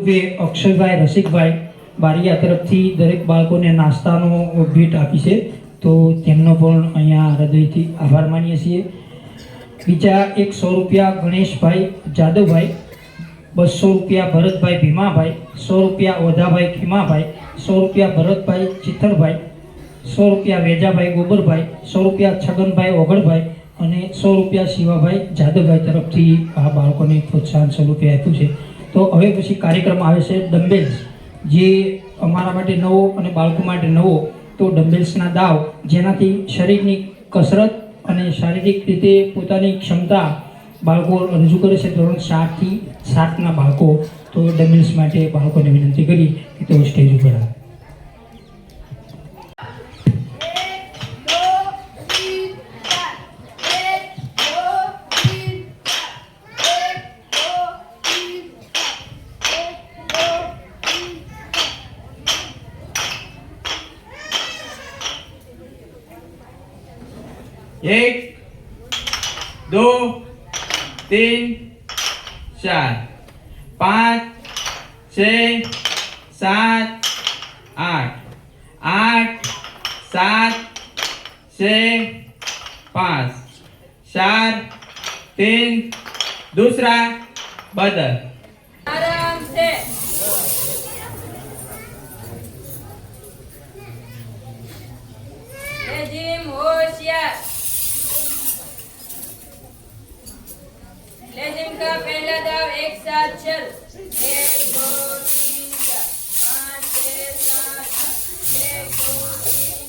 ભાગરૂપે અક્ષયભાઈ રસિકભાઈ બારિયા તરફથી દરેક બાળકોને નાસ્તાનો ભેટ આપી છે, તો તેમનો પણ અહીંયા હૃદયથી આભાર માનીએ છીએ. બીજા 100 રૂપિયા ગણેશભાઈ જાદવભાઈ, 200 રૂપિયા ભરતભાઈ ભીમાભાઈ, 100 રૂપિયા ઓધાભાઈ ખીમાભાઈ, 100 રૂપિયા ભરતભાઈ ચિત્તરભાઈ, 100 રૂપિયા વેજાભાઈ ગોબરભાઈ, 100 રૂપિયા છગનભાઈ ઓગળભાઈ અને 100 રૂપિયા શિવાભાઈ જાદવભાઈ તરફથી આ બાળકોને પ્રોત્સાહન સ્વરૂપે આપ્યું છે. તો હવે પછી કાર્યક્રમ આવે છે ડમ્બેલ્સ, જે અમારા માટે નવો અને બાળકો માટે નવો. તો ડમ્બેલ્સના દાવ, જેનાથી શરીરની કસરત અને શારીરિક રીતે પોતાની ક્ષમતા બાળકો રજૂ કરે છે. ધોરણ 7 થી 7ના બાળકો. તો ડમ્બેલ્સ માટે બાળકોને વિનંતી કરી કે તેઓ સ્ટેજ ઉપર આવે. एक, दो, तीन, 4, 5, 6, 7, 8, 8, 7, 6, 5, 4, 3, दूसरा बदल. आराम से. लेजिम होशियार. लेजिम का पहला दाव एक साथ चल. 1, 2, 3, 4, 5, 6, 7, 8. 1, 2, 3,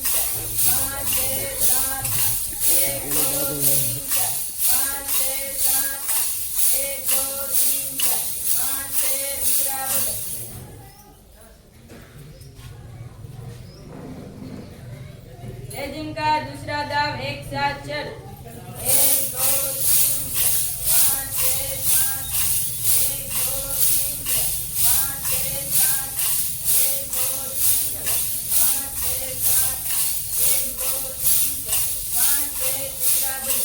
4, 5, 6, 7, 8. 1, 2, 3, 4, 5, 6, 7, 8. 1, 2, 3, 4, 5, 6. दूसरा बदल. लेजिम का दूसरा दाव एक साथ चल. 1, 2, 3, 4, 5, 6, 7. 1, 2, 3, 4, 5, 6, 7. 1, 2, 3, 4, 5, 6, 7. 1, 2, 3, 4, 5, 6. दूसरा बदल.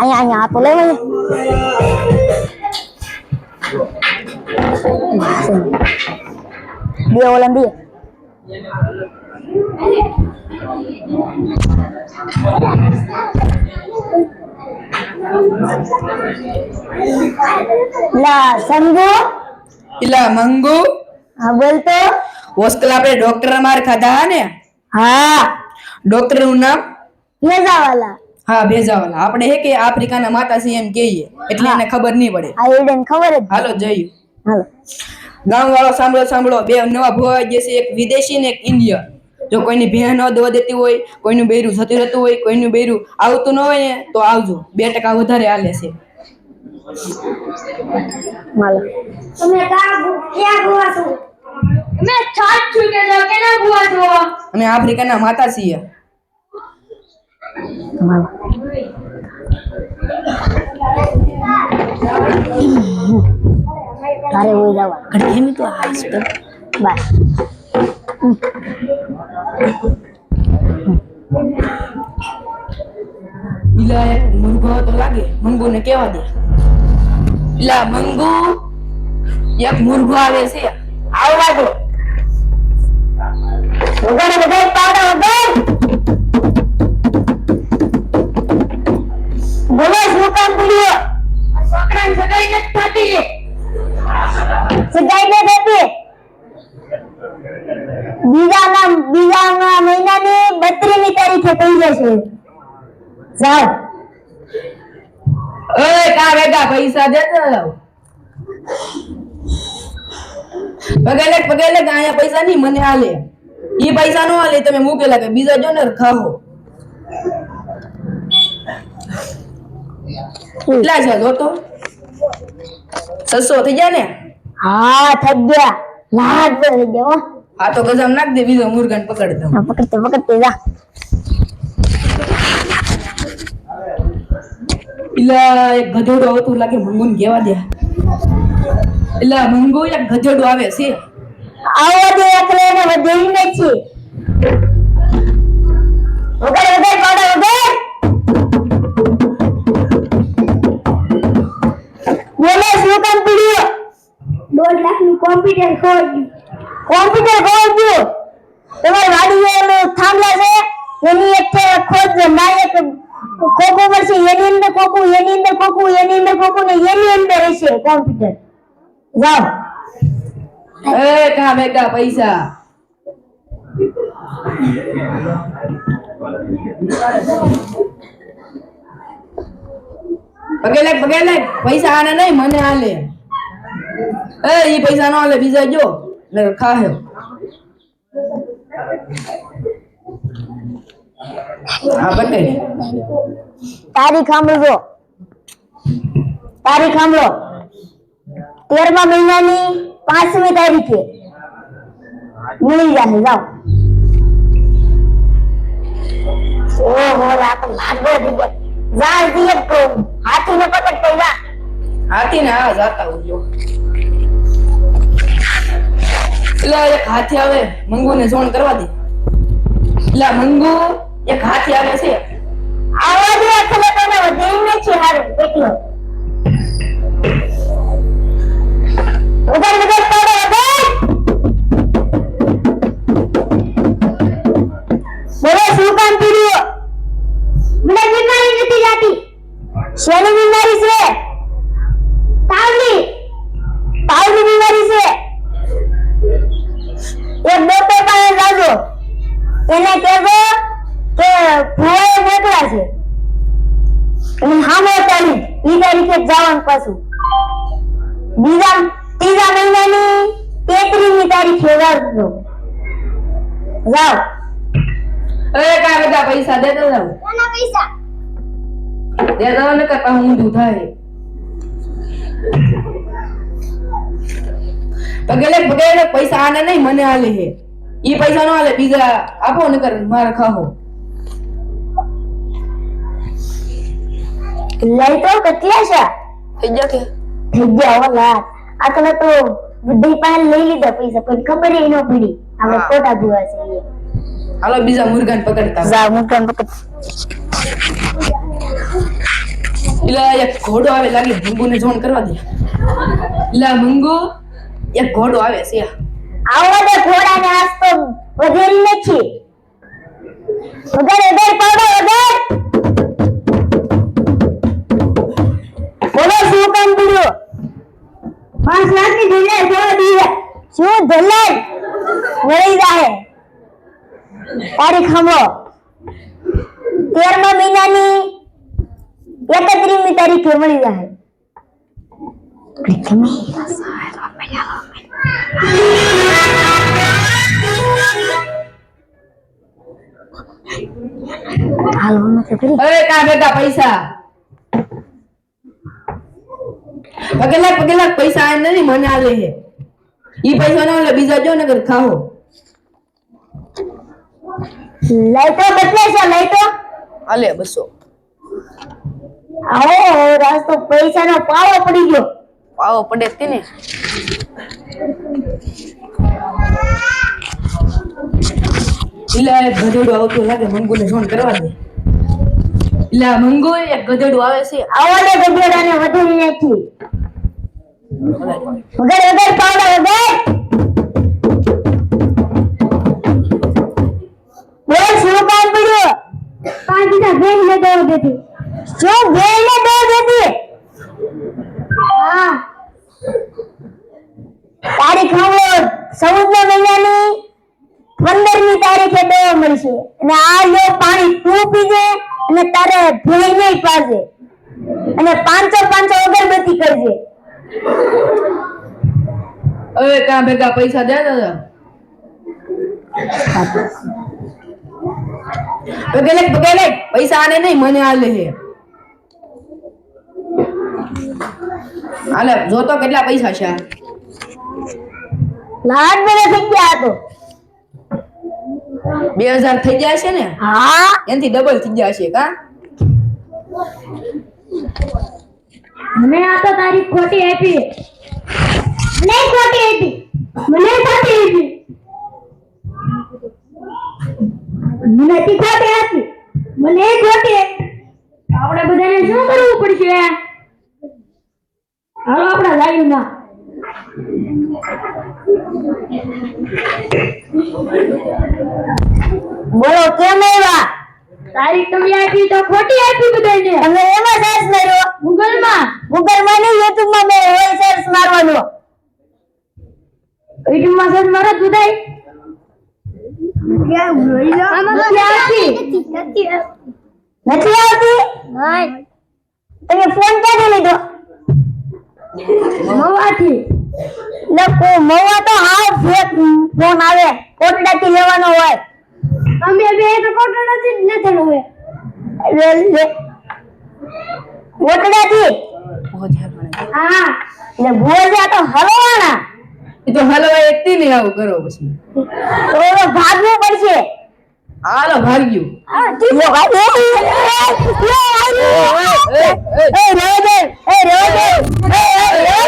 અહીંયા તો લેવાય બે ઓલમ બે લા સંગો इला मंगू હા બોલતો હોસ્ટેલ આપણે ડોક્ટર માર ખાધા ને. હા ડોક્ટર નું નામ ભેજાવાલા હા ભેજાવાલા. આપણે હે કે આફ્રિકાના માતાજી એમ કહીએ, એટલે એને ખબર નહીં પડે. આ એડન ખબર જ હાલો જઈએ. હાલો ગામ વાળો સાંભળો, બે નવા ભુવા જે છે, એક વિદેશી ને એક ઇન્ડિયન. જો કોઈની ભેણ ન દવા દેતી હોય, કોઈનું બૈરું જતું રહેતું હોય, કોઈનું બૈરું આવતું ન હોય ને તો આવજો, 2% વધારે હાલે છે. હાલો તમે ક્યાં ગોવા છો? અમે છાટ છું કે જો કેના ગોવા છો? અમે આફ્રિકાના માતા છીએ. હાલો તારે હોય જવા ઘડી એમ તો આજ તો બસ ઈલા એક મુર્ગો તો લાગે, મંગુ ને કેવા દે. ઈલા મંગુ, એક મુર્ગો આવે છે, આવવા દો વગર વગર પાડા વગર બોલો શું કામ કર્યું? છોકરાને સગાઈ નથી થતી. સગાઈ નથી થતી. બીજા મહિનાની 32મી તારીખે થઈ જશે. જાઓ ઓય કા વેગા પૈસા દે તો. પગેલે અહીંયા પૈસા નહીં મને હાલે. ઈ પૈસા નો હાલે, તમે મૂકેલા કે બીજા જો ને ખાઓ. કેટલા છે જોતો? 600 થઈ ગયા ને? હા થઈ ગયા. લાડ થઈ ગયા. આ તો ગજામ નાખ દે, બીજો મુર્ગાને પકડ દઉં. પકડતે જા. ઇલા એક ગધેડો આવતું લાગે, મંગુ ને કેવા દે. ઇલા મંગુ એક ગધેડો આવે છે. આવો દે એકલે ને વધેઈ નથી. વગર વગર પાડો વગર કોમ્પ્યુટર ખોવાઈ ગયું તમારી વાડીએ થાંભલા છે એની એક ખોજ ના એક ખોખું પડશે એની અંદર ખોખું એની અંદર ખોખું એની અંદર ખોખું ને એની અંદર હશે કોમ્પ્યુટર જાઓ એ કા ભેગા પૈસા પગે પૈસા આને નહીં મને આલે ઈ પૈસા નો આલે બીજા જો ને ખાહે હા બટે તારીખ સાંભળો 13મા મહિનાની 5મી તારીખે મળી જશે જાઓ ઓહો આ તો લાગો દીધો જા દીએ તો હાથીને પકડ તો જા હાથી ને આ જાતા ઉજો એટલે એક હાથી આવે મંગુ ને જોણ કરવા દે એટલે મંગુ એક હાથી આવે છે આવા દે એટલે તને વધીને છે હારું એટલો ઉધર ઉધર પડે બોલો શું કામ કર્યું મને બીમારી નથી જાતી શેની બીમારી છે તાવની બીમારી છે એક ડોક્ટર પાસે જાજો એને કહેજો કે ભૂવાએ મોકલા છે અને હામે તારીખ ઈ તારીખે જવાનું પાછું ત્રીજા મહિનાની 33મી તારીખે જાજો જાઓ એ કા બધા પૈસા દેતા જાવ કોના પૈસા દેતા ને કે પાછું ઊંધું થાય પગે પૈસા આને નહીં મને આલે હે ઈ પૈસા નો આલે બીજા આપો ને કર મારે ખાહો લઈ તો કેટલા છે થઈ ગયા ઓલા આકલે તો બધી પાસે લઈ લીધા પૈસા પણ ખબર ય ન પડી આપણે ખોટા જોવા છે એ હાલો બીજા મુર્ગાને પકડતા જા મુકન પકડ ઇલા એક ઘોડો આવે લાગે મંગુ ને જોણ કરવા દે ઇલા મંગુ એક ઘોડો આવે છે આવો દે ઘોડાને આજ તો વધેરી નથી વગર પાડો વગર બોલો શું કામ કર્યું 5 લાખની ધોલાઈ જોવા દીધા શું ધોલાઈ મળી જાય તારીખ સાંભળો 13મા મહિનાની 31મી તારીખે મળી જાય હાલો નથી કરી અરે કા બેટા પૈસા પગેલા પૈસા આ નથી મને આલે હે ઈ પૈસા ના આલે બીજા જો ને કર ખાઓ લઈ તો કેટલા છે લઈ તો આલે 200 આવો રાસ તો પૈસાનો પાવો પડી ગયો પાવો પડે તે ને ઇલા એક ગધેડું આવતું લાગે મંગુ ને જોણ કરવા દે ઇલા મંગુ એક ગધેડું આવે છે આવો ને ગધેડાને વધેરી નાખી વગર પાવડા વગર બોલ શું કામ પડ્યું પાંચના ભેળ ને દો દેતી શું ભેળ ને દો દેતી હા તારીખ આવો 14મા મહિનાની 15મી તારીખે દવા મળશે અને આ લો પાણી તું પીજે અને તારે ભેળ નહીં પાજે અને 500 અગરબત્તી કરજે હવે કા ભેગા પૈસા દે દાદા પગેલે પૈસા આને નહીં મને આલે હે આલે જોતો કેટલા પૈસા છે લાડ મેળે થઈ ગયા તો 2000 થઈ ગયા છે ને હા એનથી ડબલ થઈ ગયા છે કા મને આ તો તારી ખોટી આપી મને ખોટી આપી મને ખોટી આપી મને તી ખોટી આપી મને ખોટી આપણે બધાને શું કરવું પડશે હાલો આપણે લાયું ના બોલો કેમ આવ્યા? તારીખ તમે આપી તો ખોટી આપી બધાને. તમે એમાં સર્ચ માર્યો? ગૂગલમાં. ગૂગલમાં નહીં, યુટ્યુબમાં મેં હોય સર્ચ મારવાનો. યુટ્યુબમાં સર્ચ મારો બધાય. નથી આવતી? તમે ફોન ક્યાંથી લીધો? મવાથી. લખો મવા તો હાવ ફેક ફોન આવે, કોટડાથી લેવાનો હોય. અમે બે તો કોટડાથી જ લેતા હોય. કોટડાથી? હા. એટલે ભોજા તો હલવાના. એ તો હલવા એકથી નહીં આવું કરો પછી. તો એનો ભાગવું પડશે. હાલો ભાગ્યું. લો ભાઈ. એ રેવા દે. એ રેવા દે. એ રેવા દે.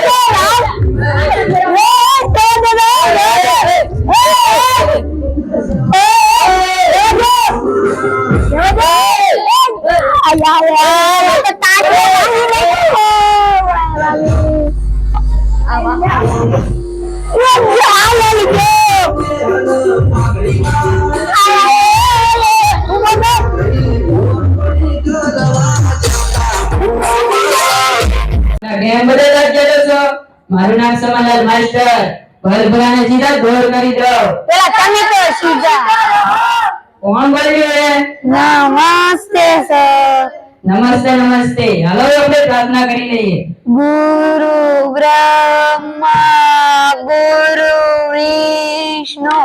કેમ બધા જજો છો? મારું નામ સમાલાલ માસ્ટર. ભલભલાને સીધા દોર કરી દો. પેલા તમે તો સીધા. કોણ બોલ્યું રે? નમસ્તે સર. નમસ્તે નમસ્તે. હાલો આપણે પ્રાર્થના કરી લઈએ. ગુરુ બ્રહ્મા ગુરુ વિષ્ણુ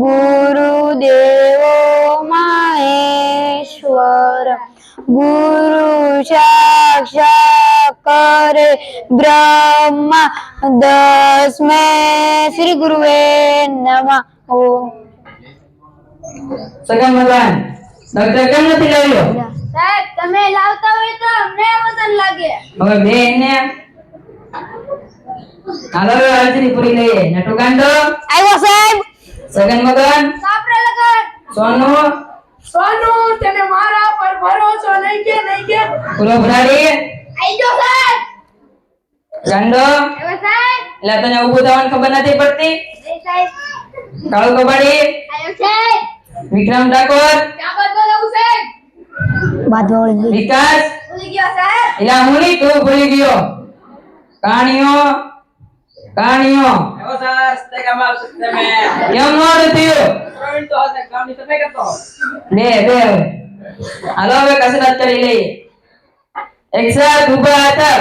ગુરુ દેવો મહેશ્વર ગુરુ સાક્ષાત કરે બ્રહ્મા તસ્મે શ્રી ગુરુવે નમઃ. સગન ભગવાન ડોક્ટર કેમ નથી લાવ્યો? સાહેબ તમે લાવતા હોય તો અમને વજન લાગે. હવે બે ને હાલો હાજરી પૂરી લઈએ. નટુ ગાંડો આવ્યો સાહેબ. સગન ભગવાન સાપરે લગન. સોનું સોનુ તને મારા પર ભરોસો નહીં કે પૂરો ભરાડી આઈ જો સાહેબ. ગાંડો હવે સાહેબ. એટલે તને ઊભું થવાની ખબર નથી પડતી? એ સાહેબ. કાળુ કબાડી આયો સાહેબ. વિક્રમ ઠાકોર ક્યાં બદલાવું સાહેબ? વિકાસ ભૂલી ગયો સાહેબ. એલા હું નહીં, તું ભૂલી ગયો. કાણીઓ કાણીઓ એવો સર તે કમાલ સિસ્ટમ હે કેમ મોડું થયું? પ્રવીણ તો હશે કામની સફાઈ કરતો. બે બે હવે. હાલો હવે કસરત કરી લઈએ. એક સાથ ઊભા હતા,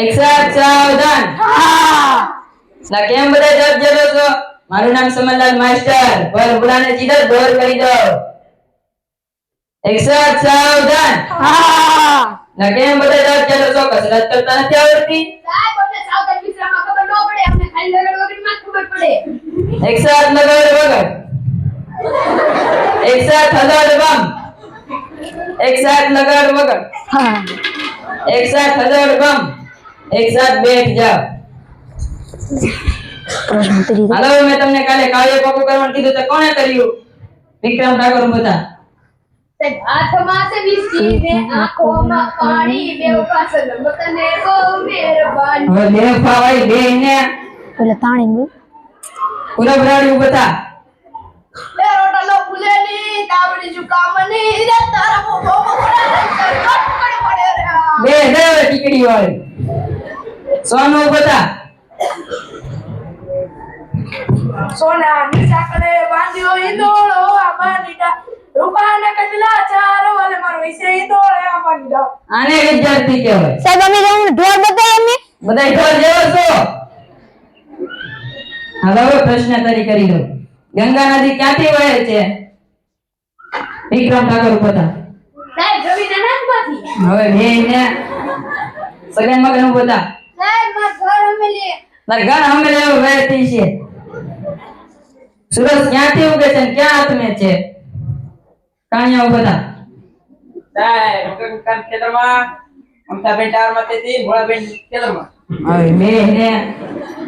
એક સાથ સાવધાન. ના કેમ બધા જજો છો? મારું નામ સમનલાલ માસ્ટર. પર બુલાને સીધા દોર કરી દો. એક સાથ સાવધાન. ના કેમ બધા જજો છો? કસરત કરતા નથી આવડતી? સાહેબ અમને સાવધાન વિશ્રામમાં ખબર ન પડે, અમને ખાલી લગન વગરમાં જ ખબર પડે. એક સાથ લગાડ વગર, એક સાથ હજાર બમ, એક સાથ લગાડ વગર, એક સાથ હજાર બમ, એક સાથ બેઠ જાઓ. હાલો મેં તમને કાલે કાવ્ય પાકું કરવાનું કીધું તો કોણે કર્યું? વિક્રમ ઠાકોર બધા. સાહેબ હાથમાં છે વિસ્કી ને આંખોમાં પાણી, બેવ પાછળ વતને બહુ મહેરબાની. હવે બે ફાવાઈ બે ને પેલા તાણી પૂરા ભરાડી બધા. બે રોટલો ફૂલેલી તાવડી જુકામની રે તારા મોમો મોડા કટકડ પડે રે. બે દે ટીકડી વાળી સોનું બધા. સોનાની સાકરે બાંધ્યો ઈંદોળો આમાંડીડા, રૂપાના કજલા ચાર વાલે મારો વિશે ઈંદોળે આમાંડીડા. આને વિદ્યાર્થી કહેવાય. સાહેબ અમે તમને ઢોર બતાવ્યો અમને. બધા ઢોર જેવો છો. હવે પ્રશ્ન કરી દો. ગંગા નદી ક્યાંથી વહે છે? વિક્રમ ઠાકોર બધા. સાહેબ રવિના નાકમાંથી. હવે બે ને સગન મગન બધા. સાહેબ માર ઘર અમેલી. તાર ઘર અમે લેવો વહેતી છે. સૂરજ ક્યાંથી ઉગે છે ને ક્યાં આથમે છે? કાણિયાઓ બધા. સાહેબ કામ ખેતરમાં મમતાબેન ટાવરમાં તે ભોળાબેન ખેતરમાં. હવે બે ને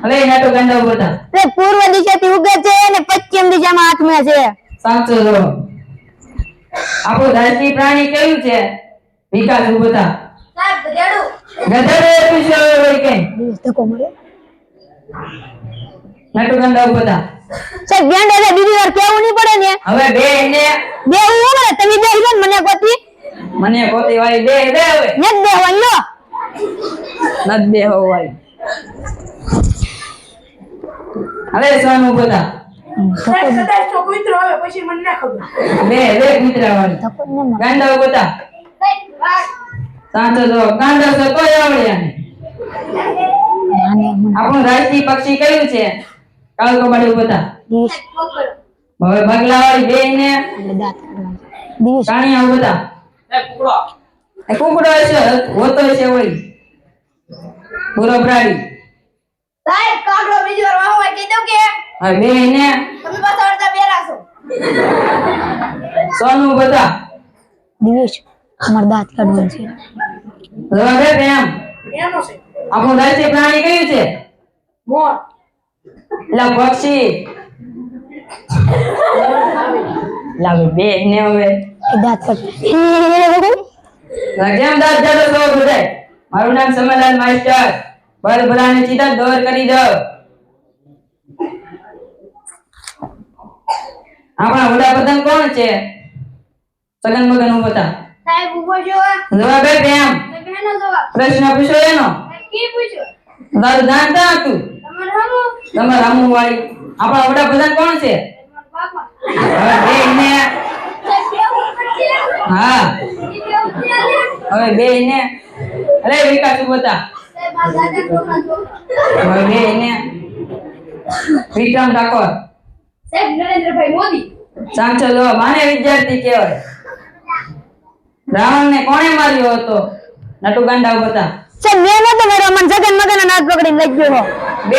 હવે નાટો ગંડા બધા. તે પૂર્વ દિશાથી ઉગે છે અને પશ્ચિમ દિશામાં આથમે છે. સાચો જો. આપણું રાષ્ટ્રીય પ્રાણી કયું છે? વિકાસ બધા. સાહેબ ગધેડું. ગધેડે પૂછ્યો હવે વળી કઈ દિવસ ધક્કો મારે નટુ ગંડા બધા સાહેબ ગાંડા છે બીજી વાર કેવું નહીં પડે ને હવે બે ને બે હું મને તમે બે લો ને મને ગોતી મને ગોતી વાળી બે હવે ને બે વાળો નદ બે હોવાય હવે સોનું બધા સાહેબ કદાચ તો કૂતરો આવે પછી મને ના ખબર બે મિત્ર વાળી ધક્કો ન માર ગાંડા બધા સાચો જો ગાંડા છે કોઈ આવડે આને આપણું રાષ્ટ્રીય પક્ષી કયું છે કાળ કબાડી બધા દિવસ હવે બગલા વાળી બે ને દાંત દિવસ કાણિયા બધા એ કુકડો એ કુકડો છે હોતો છે ઓય પૂરો પ્રાણી સાહેબ કાગડો બીજી વાર વાહવા કીધું કે હવે બે ને તમે પાછા અડધા બેરા છો સોનું બધા દિવસ અમાર દાંત કાઢવાનું છે જવાબ આપે એમ એનો છે આપણું રાષ્ટ્રીય પ્રાણી કયું છે મોર લા પક્ષી લાવે બે ને હવે એ દાંત કાઢ કેમ દાંત જાડો છો બધાય મારું નામ સમલાલ માસ્ટર બળ ભલાને સીધા દોર કરી દો આપણા વડાપ્રધાન કોણ છે સગન મગન હું બતા સાહેબ ઉભો છો જવાબ આપે એમ એનો જવાબ પ્રશ્ન પૂછો એનો કી પૂછ્યો તારું જાણતા હતું તમારે હમો તમારા રામુ વાળી આપણા વડાપ્રધાન કોણ છે બાપા હવે બે ને સાહેબ કેવું પડશે હા ઈ કેવું છે હવે બે ને અરે વિકાસ બતા સાહેબ આ દાદા છોકરા હવે બે ને વિક્રમ ઠાકોર સાહેબ નરેન્દ્રભાઈ મોદી સાચો જવાબ માને વિદ્યાર્થી કહેવાય રાવણ ને કોણે માર્યો હતો નટુ ગાંડા બતા સાહેબ મેં નતો માર્યો મને જગન મગન ના હાથ પકડીને લઈ ગયો બે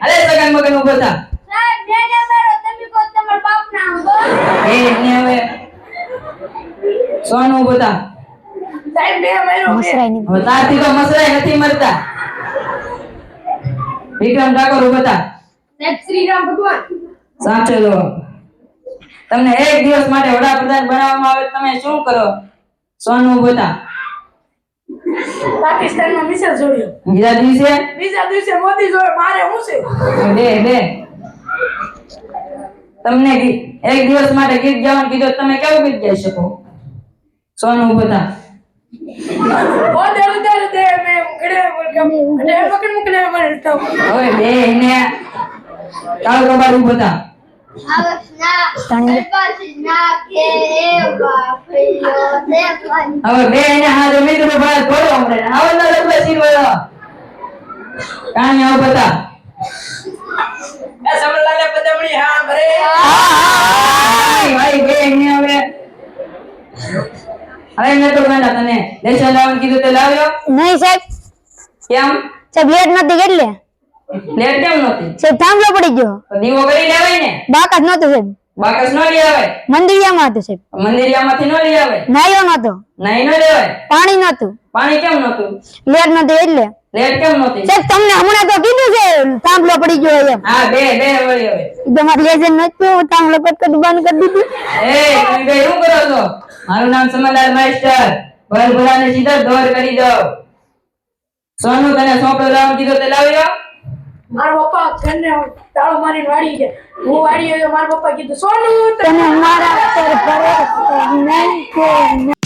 અરે સગન મગન ઉભો થા સાહેબ મેને મારો તમે કો તમાર બાપ ના અંગો બે ને હવે સોનું ઉભો થા સાહેબ મે મારો મસરાઈ ની હવે તારથી તો મસરાય નથી મરતા વિક્રમ ઠાકોર ઉભો થા સાહેબ શ્રી રામ ભગવાન સાચો જવાબ તમને એક દિવસ માટે વડાપ્રધાન બનાવવામાં આવે તો તમે શું કરો સોનું ઉભો થા પાકિસ્તાનમાં મિસાઇલ છોડ્યો બીજા દિવસે બીજા દિવસે મોદી જોડે મારે હું છે બે તમને એક દિવસ માટે ગીત ગાવાનું કીધું તો તમે કેવું ગીત ગાઈ શકો સોનું ઉભો થા ઓદર ઉદર દે મે ગડે અડે પકડ મુકને મને તો હવે બે ને કાળ કબાડ ઉભો થા ત્રણ હવે બે ને હાથ મિત્રો ભાઈ થોડો હમણે આવો ના લગવા સીરવાળો કાણી આવો બતા એ સમલાલે પદમણી હા ભરે ભાઈ બે ને હવે ને તો ગાંડા તને લેશન લાવવાનું કીધું તે લાવ્યો નહીં સાહેબ કેમ સાહેબ લેટ નથી કેટલે લેટ કેમ નહોતી સાહેબ થાંભલો પડી ગયો તો દીવો કરી લેવાય ને બાકાત નતો સાહેબ બાકસ નો લઈ આવે મંદિરિયામાં હતું સાહેબ મંદિરિયામાંથી નો લઈ આવે નાયો નતો નહીં નો લેવાય પાણી નતું પાણી કેમ નહોતું લેટ નથી એટલે લેટ કેમ નહોતી સાહેબ તમને હમણાં તો કીધું છે થાંભલો પડી ગયો એમ હા બે વળી હવે તમારે લેજન નતું થાંભલો કટકટ બંધ કરી દીધું એ તમે બે શું કરો છો મારું નામ સમલાલ માસ્ટર ભરભરાને સીધા દોર કરી દો સોનું તને સોંપડો લાવવાનું કીધું તે લાવ્યો મારા પપ્પા ઘરને તાળો મારીને વાડી ગયા હું વાડી આવ્યો મારા પપ્પા કીધું સોનું તને મારા પર ભરોસો નહીં કે